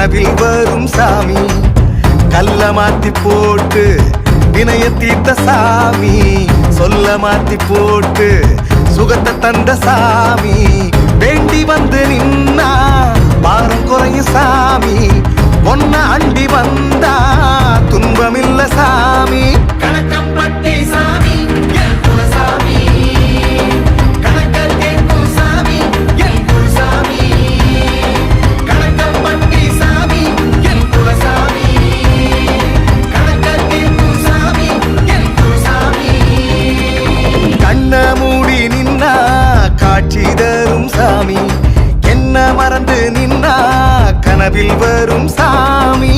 கனவில் வரும் சாமி. கல்ல மாத்தி போட்டு வினைய தீர்த்த சாமி, சொல்ல மாத்தி போட்டு சுகத்தை தந்த சாமி. வேண்டி வந்து நின்னா பாரம் குறையும் சாமி, பொன்ன அண்டி வந்தா துன்பமில்ல சாமி. கணக்கம்பட்டி சாமி என் குலசாமி, கணக்க கேட்கும் சாமி என் குருசாமி. கணக்கம்பட்டி சாமி என் குலசாமி, கணக்க கேட்கும் சாமி என் குருசாமி. கண்ண மூடி நின்னா காட்சி தரும் சாமி, என்ன மறந்து நின்னா கனவில் வரும் சாமி.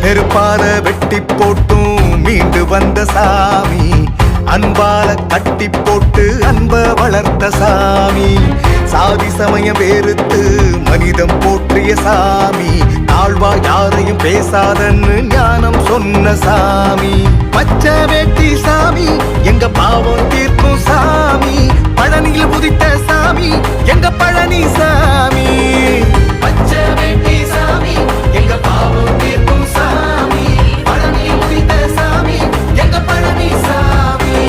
நெருப்பால வெட்டி போட்டும் மீண்டு வந்த சாமி, அன்பால கட்டி போட்டு அன்ப வளர்த்த சாமி. சாதி சமயம் வேறுத்து மனிதம் போற்றிய சாமி, தாழ்வா யாரையும் பேசாதன்னு ஞானம் சொன்ன சாமி. பச்சை வேட்டி சாமி எங்க பாவம் தீர்க்கும் சாமி, பழனியில் உதித்த சாமி எங்க பழனி சாமி. பச்சை வேட்டி சாமி எங்க பாவம் தீர்க்கும் சாமி, பழனியில் உதித்த சாமி எங்க பழனி சாமி.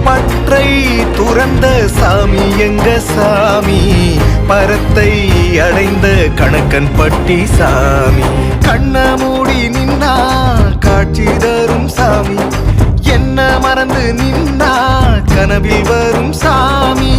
பற்றை துறந்த சாமி எங்க சாமி, பரத்தை அடைந்த கணக்கன் பட்டி சாமி. கண்ண மூடி நின்னா காட்சி தரும் சாமி, என்ன மறந்து நின்னா கனவில் வரும் சாமி.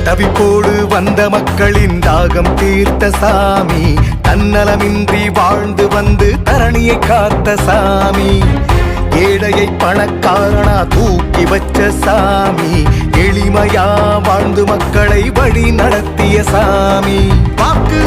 தவிப்போடு வந்த மக்களின் தாகம் தீர்த்த சாமி, தன்னலமின்றி வாழ்ந்து வந்து தரணியை காத்த சாமி. ஏழையை பணக்காரனா தூக்கி வச்ச சாமி, எளிமையா வாழ்ந்து மக்களை வழி நடத்திய சாமி. வாக்கு